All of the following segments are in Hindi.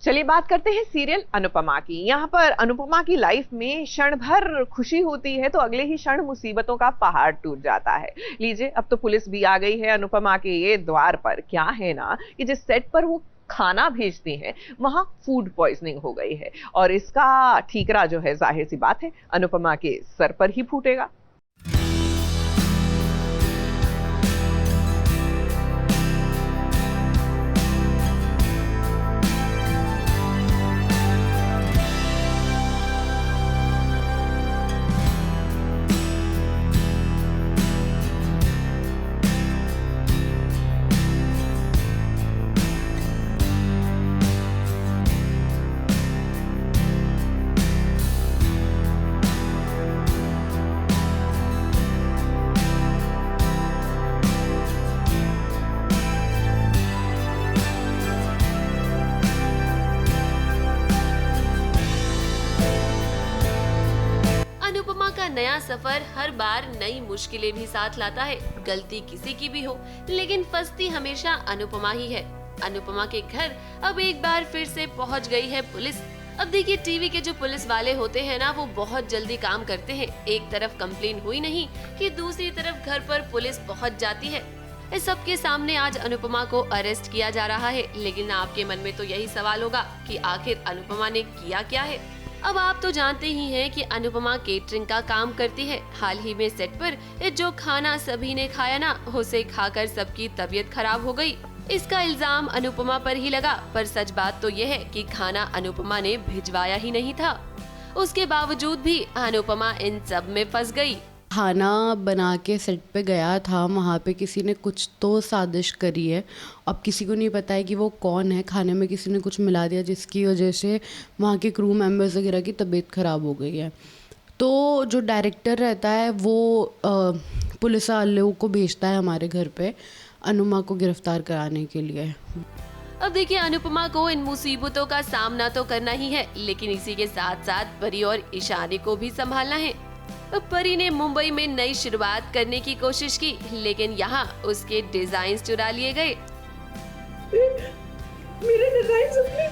चलिए बात करते हैं सीरियल अनुपमा की। यहाँ पर अनुपमा की लाइफ में क्षण भर खुशी होती है तो अगले ही क्षण मुसीबतों का पहाड़ टूट जाता है। लीजिए, अब तो पुलिस भी आ गई है अनुपमा के ये द्वार पर। क्या है ना कि जिस सेट पर वो खाना भेजती हैं वहां फूड पॉइजनिंग हो गई है और इसका ठीकरा जो है जाहिर सी बात है अनुपमा के सर पर ही फूटेगा। अनुपमा का नया सफर हर बार नई मुश्किलें भी साथ लाता है। गलती किसी की भी हो, लेकिन फंसती हमेशा अनुपमा ही है। अनुपमा के घर अब एक बार फिर से पहुंच गई है पुलिस। अब देखिए, टीवी के जो पुलिस वाले होते हैं ना, वो बहुत जल्दी काम करते हैं। एक तरफ कंप्लेन हुई नहीं कि दूसरी तरफ घर पर पुलिस पहुंच जाती है। इस सब के सामने आज अनुपमा को अरेस्ट किया जा रहा है। लेकिन आपके मन में तो यही सवाल होगा कि आखिर अनुपमा ने किया क्या है। अब आप तो जानते ही हैं कि अनुपमा केटरिंग का काम करती है। हाल ही में सेट पर जो खाना सभी ने खाया ना, उसे खाकर सबकी तबीयत खराब हो गई। इसका इल्जाम अनुपमा पर ही लगा, पर सच बात तो यह है कि खाना अनुपमा ने भिजवाया ही नहीं था। उसके बावजूद भी अनुपमा इन सब में फंस गई। खाना बना के सेट पे गया था, वहाँ पे किसी ने कुछ तो साजिश करी है। अब किसी को नहीं पता है कि वो कौन है। खाने में किसी ने कुछ मिला दिया जिसकी वजह से वहाँ के क्रू मेंबर्स वगैरह की तबीयत ख़राब हो गई है। तो जो डायरेक्टर रहता है वो पुलिस वालों को भेजता है हमारे घर पे अनुपमा को गिरफ्तार कराने के लिए। अब देखिए, अनुपमा को इन मुसीबतों का सामना तो करना ही है, लेकिन इसी के साथ साथ परी और ईशानी को भी संभालना है। परी ने मुंबई में नई शुरुआत करने की कोशिश की, लेकिन यहाँ उसके डिजाइन चुरा लिए गए। मेरे डिजाइन अपने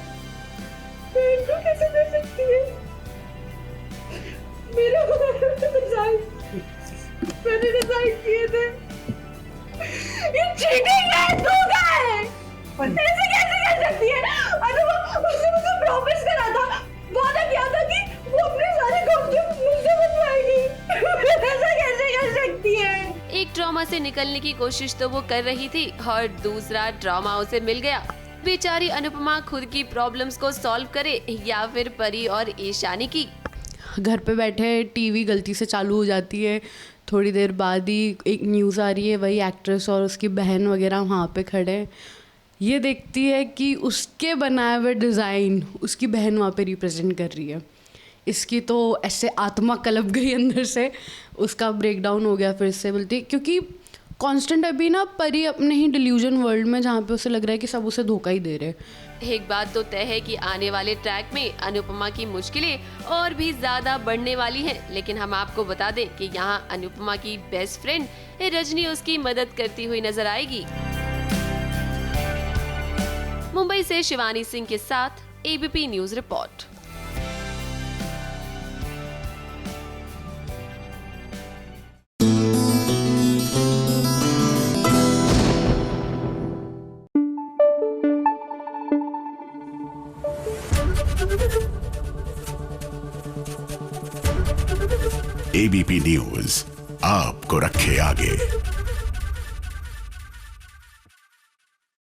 बहन को कैसे दे सकती है? मेरे डिजाइन मैंने डिजाइन किए थे। ये चीटिंग है, धोखा है। ऐसे कैसे कर सकती है? अनुपमा, उसने मुझे प्रॉमिस करा था, वादा किया था कि वो अपने सारे कॉस्ट्यूम मुझसे बनवाएगी। ऐसा कैसे कर सकती है? एक ट्रॉमा से निकलने की कोशिश तो वो कर रही थी और दूसरा ट्रॉमा उसे मिल गया। बेचारी अनुपमा खुद की प्रॉब्लम्स को सॉल्व करे या फिर परी और ईशानी की। घर पे बैठे टीवी गलती से चालू हो जाती है, थोड़ी देर बाद ही एक न्यूज़ आ रही है, वही एक्ट्रेस और उसकी बहन वगैरह वहाँ पे खड़े हैं। ये देखती है कि उसके बनाए हुए डिज़ाइन उसकी बहन वहाँ पे रिप्रेजेंट कर रही है। इसकी तो ऐसे आत्मा कलप गई अंदर से, उसका ब्रेकडाउन हो गया फिर से। बोलती क्योंकि कांस्टेंट अभी ना परी अपने ही डिल्यूजन वर्ल्ड में, जहाँ पे उसे लग रहा है कि सब उसे धोखा ही दे रहे। एक बात तो तय है कि आने वाले ट्रैक में अनुपमा की मुश्किलें और भी ज्यादा बढ़ने वाली हैं। लेकिन हम आपको बता दें कि यहाँ अनुपमा की बेस्ट फ्रेंड रजनी उसकी मदद करती हुई नजर आएगी। मुंबई से शिवानी सिंह के साथ ABP news report. ABP news आपको रखे आगे।